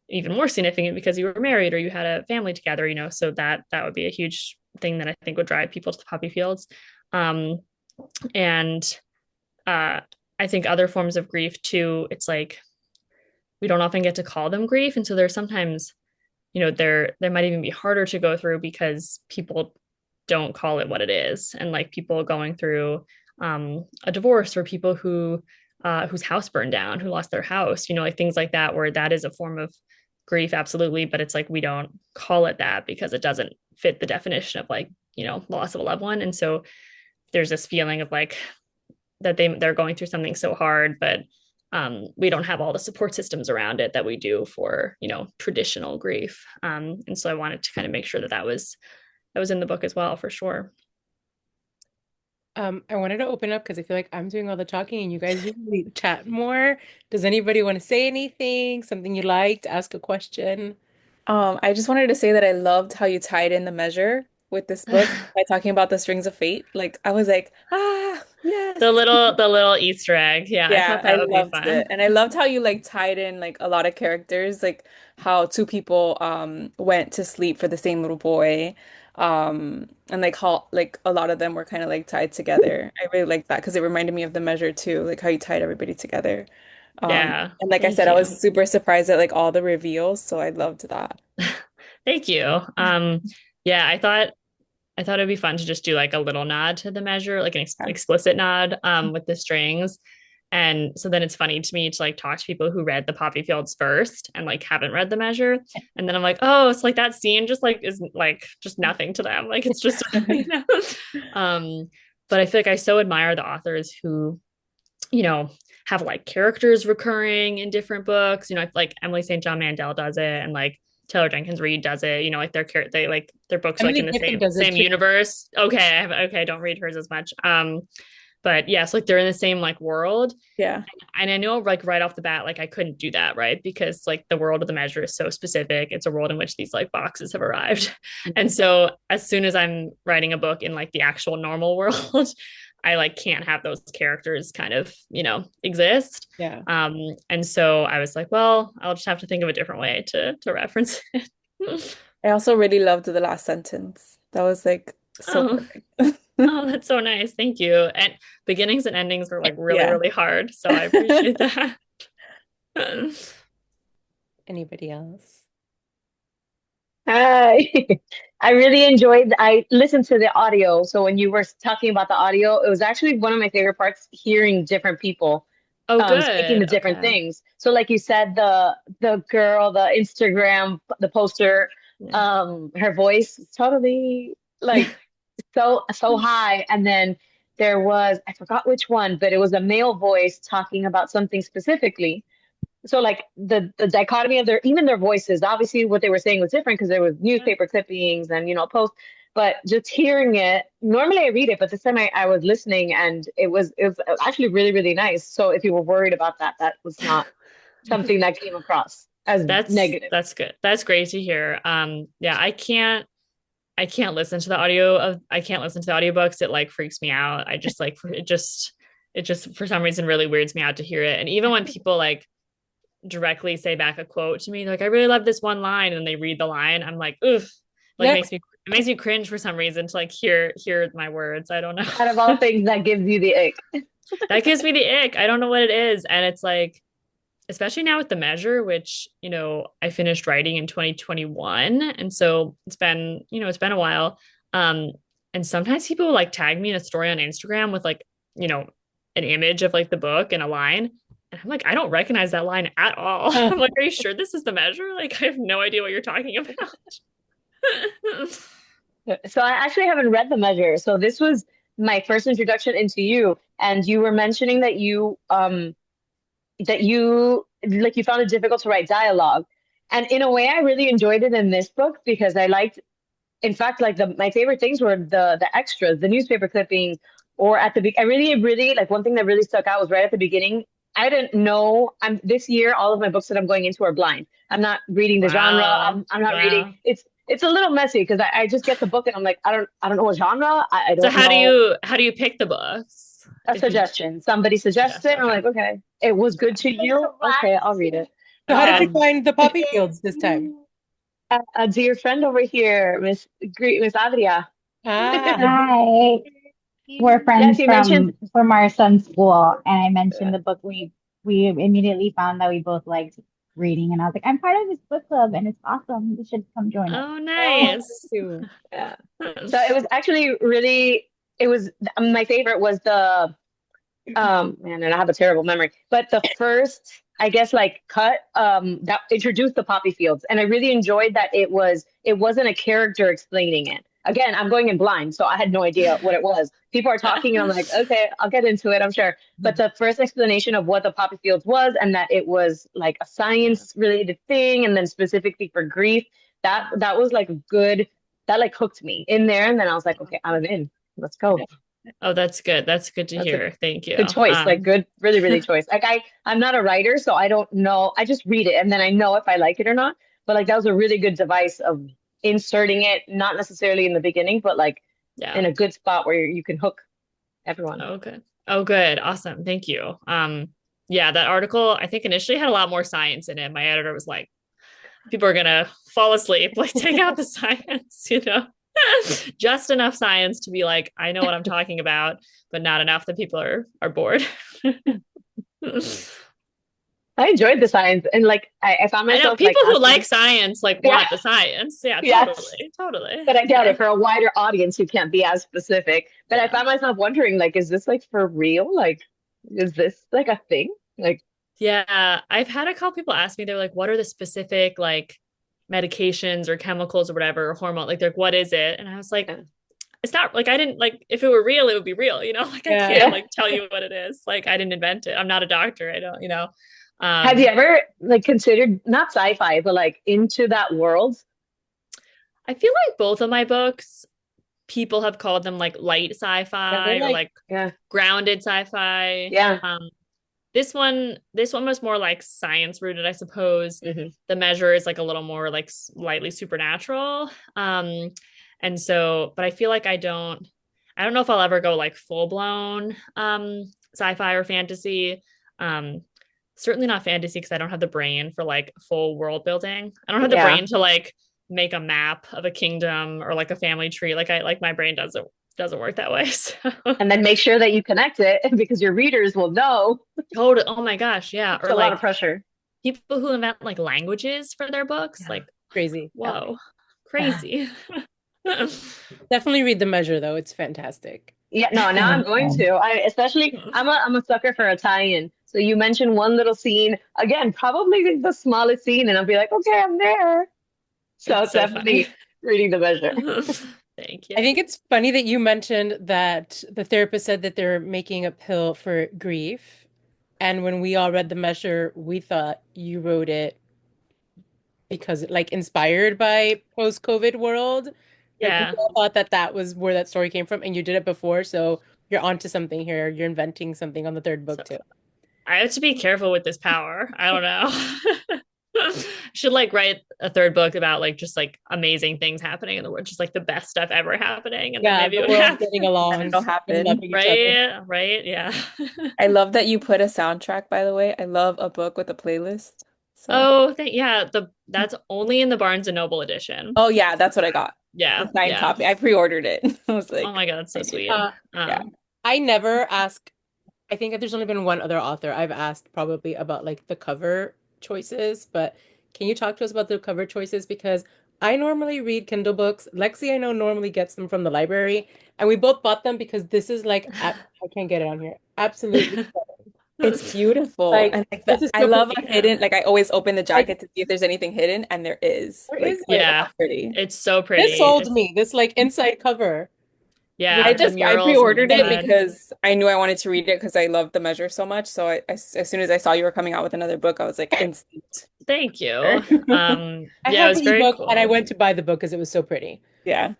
even more significant because you were married or you had a family together, so that would be a huge thing that I think would drive people to the poppy fields. Um, and I think other forms of grief too, it's like we don't often get to call them grief. And so there's sometimes, there might even be harder to go through because people don't call it what it is. And like people going through a divorce, or people whose house burned down, who lost their house, like things like that, where that is a form of grief, absolutely. But it's like we don't call it that because it doesn't fit the definition of like, loss of a loved one. And so there's this feeling of like that they're going through something so hard, but we don't have all the support systems around it that we do for, traditional grief. And so I wanted to kind of make sure that was in the book as well, for sure. I wanted to open up because I feel like I'm doing all the talking and you guys usually chat more. Does anybody want to say anything? Something you liked? Ask a question? I just wanted to say that I loved how you tied in the measure with this book by talking about the strings of fate. Like I was like, yes. The little Easter egg. Yeah, I Yeah, thought I that would be loved it. fun. And I loved how you like tied in like a lot of characters, like how two people went to sleep for the same little boy. And like how like a lot of them were kind of like tied together. I really liked that because it reminded me of the measure too, like how you tied everybody together. Yeah, And like I thank said, I you. was super surprised at like all the reveals, so I loved that. Thank you. Yeah, I thought it'd be fun to just do like a little nod to the measure, like an Yeah. explicit nod with the strings. And so then it's funny to me to like talk to people who read the Poppy Fields first and like haven't read the measure. And then I'm like, oh, it's like that scene just like is like just nothing to them. Like it's just um, but I feel like I so admire the authors who, you know, have like characters recurring in different books. Like Emily St. John Mandel does it, and like Taylor Jenkins Reid does it. Like they like their books are like Emily in the Giffin same does it same too. universe. Okay, I don't read hers as much. But yes, like they're in the same like world. Yeah. And I know like right off the bat, like I couldn't do that, right? Because like the world of the measure is so specific. It's a world in which these like boxes have arrived. And so as soon as I'm writing a book in like the actual normal world, I like can't have those characters kind of, exist. Yeah. And so I was like, well, I'll just have to think of a different way to reference it. I also really loved the last sentence. That was like so Oh, perfect. oh, that's so nice. Thank you. And beginnings and endings were like really, Yeah. really hard. So I appreciate that. Anybody else? Hi. I really enjoyed, I listened to the audio. So when you were talking about the audio, it was actually one of my favorite parts, hearing different people Oh, speaking the good. different Okay. things. So like you said, the girl, the Instagram, the poster, Yeah. her voice is totally like so high. And then there was, I forgot which one, but it was a male voice talking about something specifically. So like the dichotomy of their voices, obviously what they were saying was different because there was newspaper clippings and posts. But just hearing it, normally I read it, but this time I was listening and it was actually really, really nice. So if you were worried about that, that was not something that came across as negative. That's good. That's great to hear. Yeah, I can't listen to the audio of I can't listen to the audiobooks. It like freaks me out. I just like it just for some reason really weirds me out to hear it. And even when people like directly say back a quote to me, like I really love this one line, and they read the line, I'm like, oof, like Yep. it makes me cringe for some reason to like hear my words. I don't know. Out of all things, that gives you the ick. That gives me the ick. I don't know what it is. And it's like, especially now with the measure, which, I finished writing in 2021. And so it's been a while. Um, and sometimes people will like tag me in a story on Instagram with like, you know, an image of like the book and a line. And I'm like, I don't recognize that line at all. I'm like, are you sure this is the measure? Like, I have no idea what you're talking about. So I actually haven't read The Measure. So this was my first introduction into you, and you were mentioning that you like you found it difficult to write dialogue. And in a way, I really enjoyed it in this book because I liked, in fact, like my favorite things were the extras, the newspaper clippings, or at the I really, really like one thing that really stuck out was right at the beginning. I didn't know I'm this year, all of my books that I'm going into are blind. I'm not reading the genre. Wow. I'm not reading. Wow. It's a little messy because I just get the book and I'm like, I don't know what genre. I So don't how do know. you how do you pick the books? A If you suggestion. Somebody suggests suggest, it. And I'm okay. like, okay, it was good to you. Okay, I'll read it. So how did you Um, find the poppy fields this time? a dear friend over here, Miss Adria. Ah, Hi. We're Yes, friends you mentioned. from our son's school, and I uh, mentioned the book. We immediately found that we both liked reading, and I was like, I'm part of this book club, and it's awesome. You should come join us. Oh, Oh, nice. too. yeah. So it was actually really. It was my favorite was the man, and I have a terrible memory, but the first, I guess, like cut that introduced the poppy fields, and I really enjoyed that it wasn't a character explaining it. Again, I'm going in blind, so I had no idea what it was. People are talking, and I'm like, okay, I'll get into it, I'm sure. But the first explanation of what the poppy fields was, and that it was like a science related thing, and then specifically for grief, that was like a good that like hooked me in there, and then I was like, okay, I'm in. Let's go. Oh, that's good. That's good to That's a hear. Thank you. good choice, like good, really, really choice. Like I'm not a writer, so I don't know. I just read it and then I know if I like it or not. But like that was a really good device of inserting it, not necessarily in the beginning, but like Yeah. in a good spot where you can hook everyone. Oh, good. Oh, good. Awesome. Thank you. Yeah, that article I think initially had a lot more science in it. My editor was like, people are gonna fall asleep. Like, take out the science. Just enough science to be like, I know what I'm talking about, but not enough that people are bored. I enjoyed the science and like I found I know myself like people who like asking, science like yeah, want the science. Yeah, yes. totally, totally. But I get Yeah. it for a wider audience who can't be as specific. But I Yeah. found myself wondering, like, is this like for real? Like, is this like a thing? Like, Yeah, I've had a couple people ask me, they're like, what are the specific like medications or chemicals or whatever, or hormone? Like, they're like, what is it? And I was like, yeah. it's not like I didn't like if it were real, it would be real. Like I Yeah. can't Yeah. like tell you what it is. Like I didn't invent it. I'm not a doctor. I don't. Have you Um, ever like considered not sci-fi, but like into that world? I feel like both of my books, people have called them like light Yeah, they're sci-fi or like like Yeah, grounded sci-fi. yeah. This one was more like science rooted, I suppose. Hmm. The measure is like a little more like slightly supernatural. And so, but I feel like I don't know if I'll ever go like full blown sci-fi or fantasy. Um, Certainly not fantasy because I don't have the brain for like full world building. I don't have the Yeah. brain to like make a map of a kingdom or like a family tree. Like my brain doesn't work that way. So And then make sure that you connect it because your readers will know. totally. Oh my gosh, yeah. It's Or a lot of like pressure. people who invent like languages for their books, Yeah. like crazy. Yeah. whoa, crazy. Definitely read The Measure though. It's fantastic. Yeah, no, now I'm going to. I especially I'm a sucker for Italian. So you mentioned one little scene, again, probably the smallest scene, and I'll be like, okay, I'm there. So It's so funny. definitely reading the measure. Thank I you. think it's funny that you mentioned that the therapist said that they're making a pill for grief. And when we all read the measure, we thought you wrote it because like inspired by post-COVID world. Like we Yeah. all thought that that was where that story came from, and you did it before, so you're onto something here. You're inventing something on the third book So too. I have to be careful with this power. I don't know. Should like write a third book about like just like amazing things happening in the world, just like the best stuff ever happening, and then Yeah, maybe it the would world happen. getting And along it'll and happen. loving each other. Right? Right? Yeah. I love that you put a soundtrack, by the way. I love a book with a playlist. So, Oh, yeah, the that's only in the Barnes and Noble edition. oh yeah, that's what I got. The Yeah, signed yeah. copy. I pre-ordered it. I was Oh like, my God, that's so I need sweet. it. Uh, Yeah. I never ask. I think there's only been one other author I've asked probably about like the cover choices, but can you talk to us about the cover choices? Because I normally read Kindle books. Lexi, I know, normally gets them from the library, and we both bought them because this is like, I can't get it on here. Absolutely. It's beautiful. Like, And like this is I so love a pretty. hidden, like I always open the Like, jacket to see if there's anything hidden, and there is. there Like, is oh, it. Yeah, that's pretty. it's so This pretty. sold me. This like inside cover with Yeah, the I murals on the pre-ordered it like, inside. because I knew I wanted to read it because I love the measure so much. So as soon as I saw you were coming out with another book, I was like instant. Thank you. I Yeah, it have was the very ebook and I cool. went to buy the book because it was so pretty. Yeah.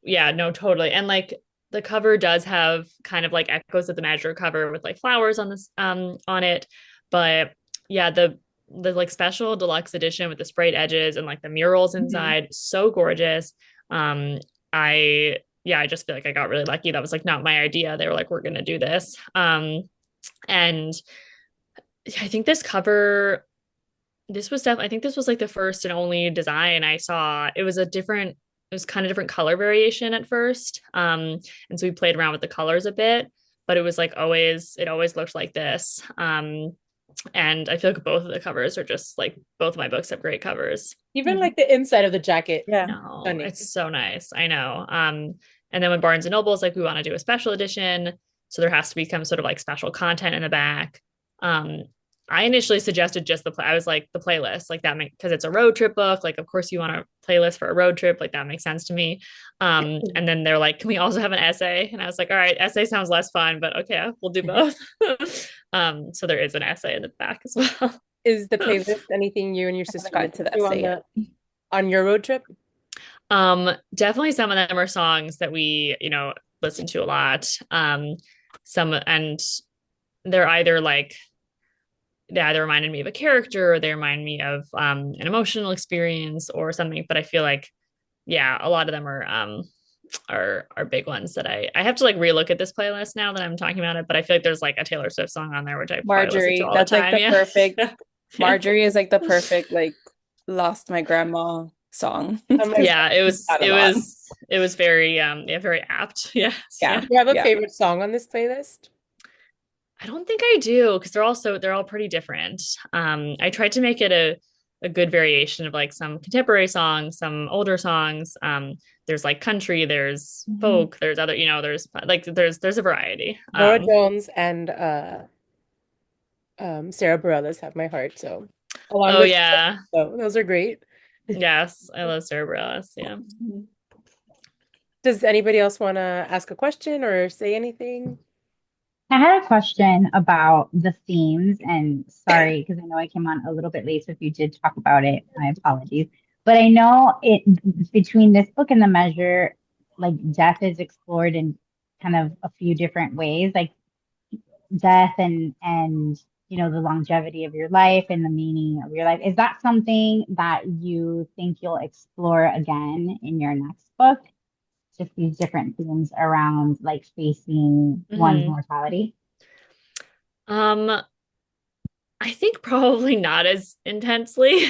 Yeah, no, totally. And like the cover does have kind of like echoes of the Magic cover with like flowers on this on it. But yeah, the like special deluxe edition with the sprayed edges and like the murals Mhm. inside, so gorgeous. Um I yeah, I just feel like I got really lucky. That was like not my idea. They were like, we're gonna do this. And I think this cover this was definitely I think this was like the first and only design I saw. It was kind of different color variation at first. And so we played around with the colors a bit, but it was like it always looked like this. And I feel like both of the covers are just like both of my books have great covers. Even Mhm. like the inside of the jacket, I Yeah. know, stunning. it's so nice. I know. And then when Barnes and Noble is like, we want to do a special edition, so there has to be some sort of like special content in the back. Um, I initially suggested just I was like the playlist, like that make because it's a road trip book. Like, of course you want a playlist for a road trip, like that makes sense to me. And then they're like, can we also have an essay? And I was like, all right, essay sounds less fun, but okay, we'll do both. So there is an essay in the back as well. Is the playlist anything you and your I haven't sister gotten listen to the to on essay yet. your road trip? Definitely some of them are songs that we, listen to a lot. Some and they're either like they either reminded me of a character or they remind me of an emotional experience or something. But I feel like, yeah, a lot of them are big ones that I have to like relook at this playlist now that I'm talking about it. But I feel like there's like a Taylor Swift song on there which I probably listen to Marjorie, all the that's like time. the Yeah. perfect, Yeah. Yeah. Marjorie is like the perfect, like, lost my grandma song. I'm like, Because Yeah, I use that a lot. it was very yeah, very apt. Yes. Yeah. Yeah. do you have a Yeah. favorite song on this playlist? I don't think I do because they're all pretty different. I tried to make it a good variation of like some contemporary songs, some older songs. There's like country, there's Mhm. folk, there's other, there's like there's a variety. Nora Jones and Sarah Bareilles have my heart. So along Oh with yeah, so those are great. yes, I love Sarah Bareilles. Yeah. Does anybody else want to ask a question or say anything? I had a question about the themes, and sorry, because I know I came on a little bit late, so if you did talk about it, my apologies. But I know it between this book and the measure, like death is explored in kind of a few different ways, like death and the longevity of your life and the meaning of your life. Is that something that you think you'll explore again in your next book? Just these different themes around like facing one's hmm mortality. Um, I think probably not as intensely.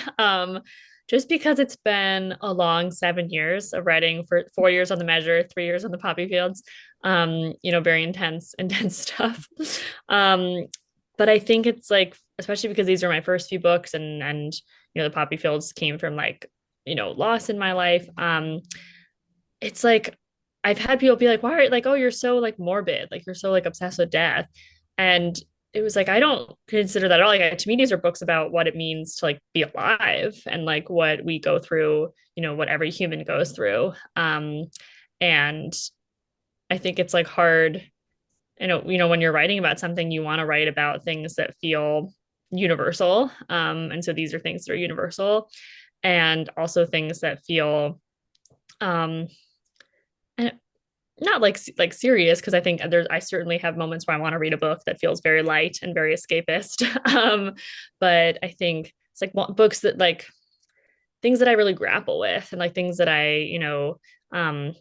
Just because it's been a long 7 years of writing for 4 years on the measure, 3 years on the poppy fields. Very intense stuff. Um, but I think it's like, especially because these are my first few books and the poppy fields came from like, loss in my life. It's like I've had people be like, why are like, oh, you're so like morbid, like you're so like obsessed with death. And it was like I don't consider that at all. Like to me, these are books about what it means to like be alive and like what we go through, what every human goes through. And I think it's like hard, when you're writing about something, you want to write about things that feel universal. And so these are things that are universal, and also things that feel um and not like serious, because I think I certainly have moments where I want to read a book that feels very light and very escapist. But I think it's like books that like things that I really grapple with, and like things that um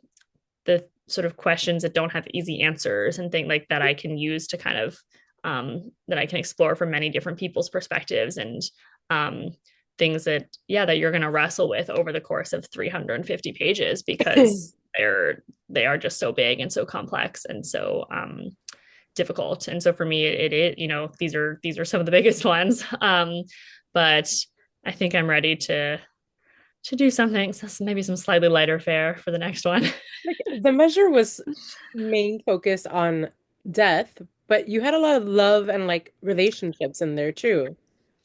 the sort of questions that don't have easy answers, and things like that I can use to kind of that I can explore from many different people's perspectives, and um things that that you're going to wrestle with over the course of 350 pages, because they are just so big and so complex and so difficult. And so for me, these are some of the biggest ones. But I think I'm ready to do something, maybe some slightly lighter fare for the next one. Like the measure was main focus on death, but you had a lot of love and like relationships in there too.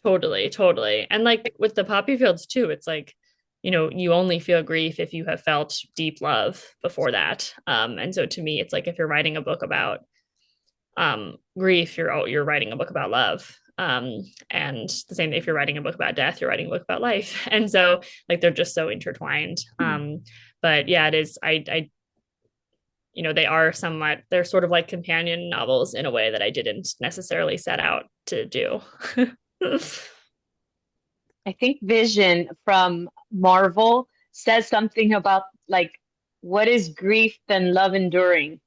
Totally, totally. And like with the poppy fields too, it's like, you only feel grief if you have felt deep love before that. And so to me, it's like if you're writing a book about grief, you're writing a book about love. And the same, if you're writing a book about death, you're writing a book about life. And so like they're just so intertwined. But yeah, it is. They're sort of like companion novels in a way that I didn't necessarily set out to do. I think Vision from Marvel says something about like what is grief than love enduring.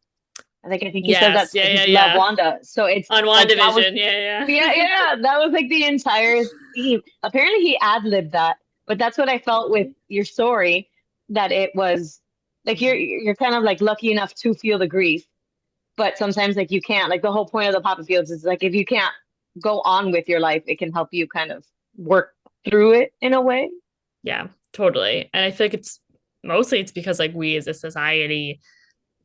I think he says that Yes, yeah, his yeah, love yeah. Wanda. So it's On like that was WandaVision, yeah, yeah, yeah. yeah, that was like the entire theme. Apparently he ad-libbed that, but that's what I felt with your story, that it was like you're kind of like lucky enough to feel the grief, but sometimes like you can't. Like the whole point of the Poppy Fields is like if you can't go on with your life, it can help you kind of work through it in a way. Yeah, totally. And I feel like it's because like we as a society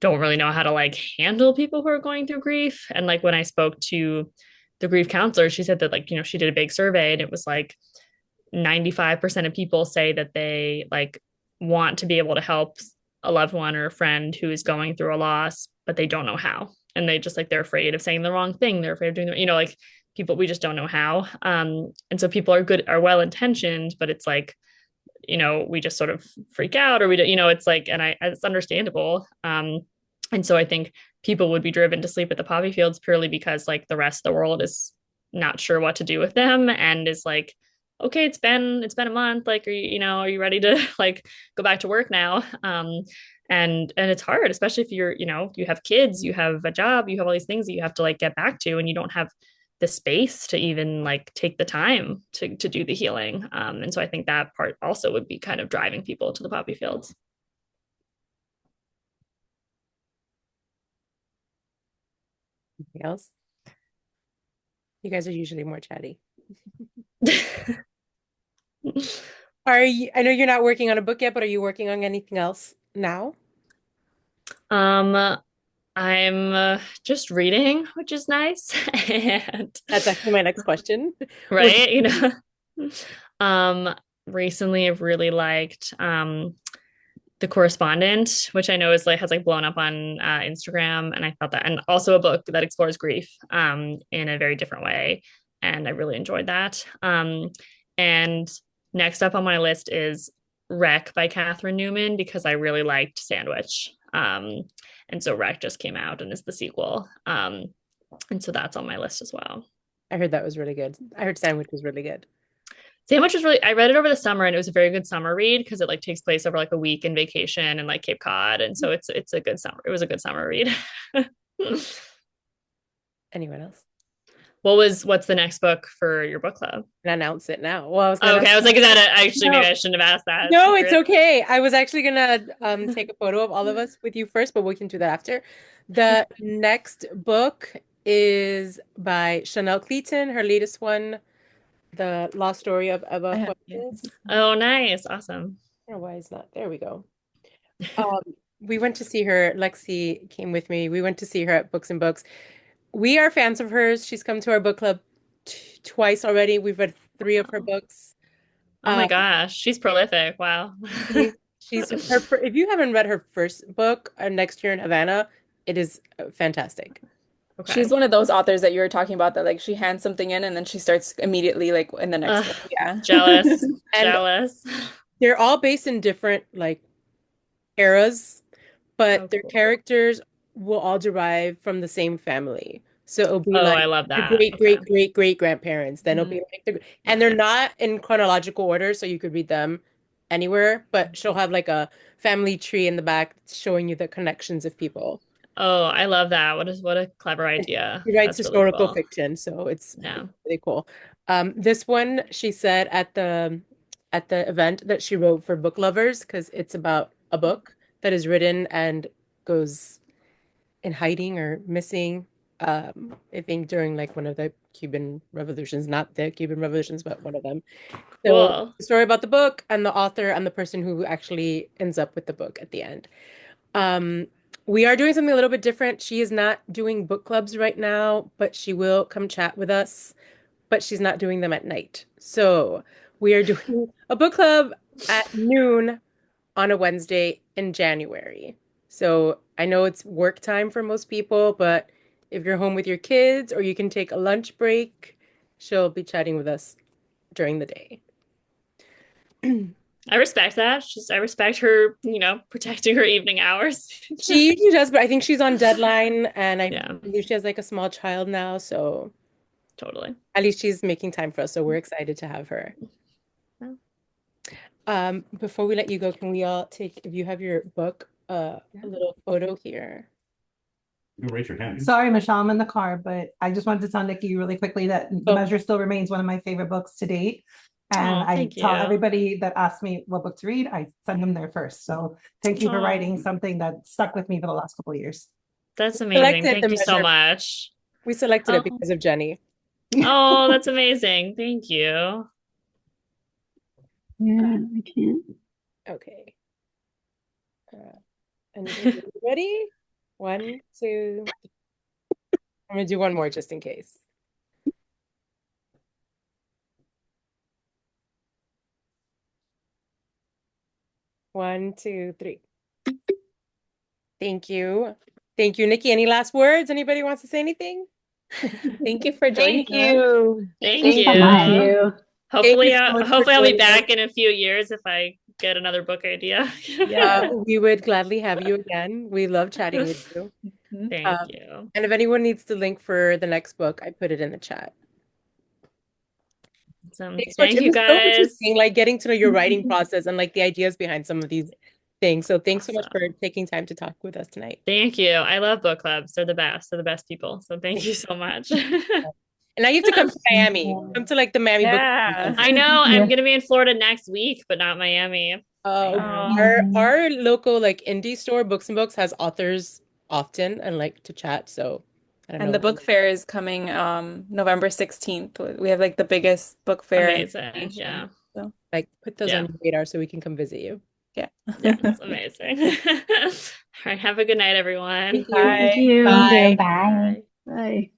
don't really know how to like handle people who are going through grief. And like when I spoke to the grief counselor, she said that like, she did a big survey, and it was like 95% of people say that they like want to be able to help a loved one or a friend who is going through a loss, but they don't know how. And they just like they're afraid of saying the wrong thing. They're afraid of doing like people, we just don't know how. And so people are well intentioned, but it's like, we just sort of freak out, or we don't, it's like, and it's understandable. And so I think people would be driven to sleep at the poppy fields purely because like the rest of the world is not sure what to do with them, and is like, okay, it's been a month. Like, are you ready to like go back to work now? And it's hard, especially if you have kids, you have a job, you have all these things that you have to like get back to, and you don't have the space to even like take the time to do the healing. And so I think that part also would be kind of driving people to the poppy fields. Anything else? You guys are usually more chatty. I know you're not working on a book yet, but are you working on anything else now? um, I'm just reading, which is nice. And That's actually my next question. What right, um, recently I've really liked The Correspondent, which I know is like has like blown up on Instagram, and I thought that, and also a book that explores grief in a very different way, and I really enjoyed that. And next up on my list is Wreck by Catherine Newman, because I really liked Sandwich. And so Wreck just came out and is the sequel. And so that's on my list as well. I heard that was really good. I heard Sandwich was really good. Sandwich was really, I read it over the summer, and it was a very good summer read because it like takes place over like a week in vacation and like Cape Cod. And so it's a good summer. It was a good summer read. Anyone else? What's the next book for your book club? And announce it now. Well, I was Oh, gonna okay. I was like, is that actually, No. maybe I shouldn't have asked that. No, it's okay. I was actually gonna take a photo of all of us with you first, but we can do that after. The next book is by Chanel Cleaton, her latest one, The Lost Story of Eva Yeah. Fuentes. Oh, nice. Awesome. I don't know why it's not. There we go. We went to see her. Lexi came with me. We went to see her at Books and Books. we are fans of hers. She's come to our book club twice already. We've read 3 of her books. Oh my Um, gosh, she's prolific. Wow. she's her. If you haven't read her first book, Next Year in Havana, it is fantastic. Okay. She's one of those authors that you were talking about that like she hands something in and then she starts immediately like in the next Ugh, one. Yeah. jealous. And Jealous. they're all based in different like eras, Oh, but their cool. characters will all derive from the same family. So it'll be Oh, like I love the that. great, Okay. great, great, great grandparents. Then it'll Mhm. be like and they're Okay. not in chronological order, so you could read them anywhere, but she'll have like a family tree in the back showing you the connections of people. Oh, I love that. What a clever And idea. she writes That's really historical cool. fiction, so it's Yeah. really cool. This one, she said at the event that she wrote for book lovers because it's about a book that is written and goes in hiding or missing. I think during like one of the Cuban revolutions, not the Cuban revolutions, but one of them. So Cool. the story about the book and the author and the person who actually ends up with the book at the end. Um, we are doing something a little bit different. She is not doing book clubs right now, but she will come chat with us, but she's not doing them at night. So we are doing a book club at noon on a Wednesday in January. So I know it's work time for most people, but if you're home with your kids or you can take a lunch break, she'll be chatting with us during the day. I respect that. I respect her, protecting her evening hours. She usually does, but I think she's on deadline and I Yeah, believe she has like a small child now, so totally. at least she's making time for us, so we're excited to have her. Yeah. Before we let you go, can we all take, if you have your book, a little photo here? You can raise your hand. Sorry, Michelle, I'm in the car, but I just wanted to tell Nikki really quickly that The Oh, Measure still remains one of my favorite books to date. And Oh, I thank tell you. everybody that asks me what book to read, I send them there first. So thank you for Oh, writing something that stuck with me for the last couple of years. that's amazing. selected the Thank you so measure. much. We selected it Oh, because of Jenny. oh, that's amazing. Thank you. Yeah, I can't. Okay. Anybody ready? 1, 2. I'm gonna do one more just in case. One, two, three. Thank you. Thank you, Nikki. Any last words? Anybody wants to say anything? Thank you for joining Thank us. you. Thank Thanks you. so Thank much. you. Thank you Hopefully, so much for hopefully I'll be joining us. back in a few years if I get another book idea. Yeah. We would gladly have you again. We love chatting with you. Mhm. Thank you. And if anyone needs the link for the next book, I put it in the chat. Thanks so much. Thank It you was so guys. interesting, like getting to know your writing process and like the ideas behind some of these things. So thanks so much for Awesome. taking time to talk with us tonight. Thank you. I love book clubs. They're the best. They're the best people. So thank you so much. And now you have to come to Miami. Come to like the Miami Book Yeah. Convention. I know Yeah. I'm gonna be in Florida next week, but not Miami. I know. Our local like indie store, Books and Books, has authors often and like to chat. So I don't And know. the book fair is coming November 16th. We have like the biggest book fair in the Amazing. nation. Yeah. So Like put those on Yeah. your radar so we can come visit you. yeah. Yes. Amazing. All right. Have a good night, everyone. Thank you. Thank Bye. you. Bye. Bye. Bye. Bye.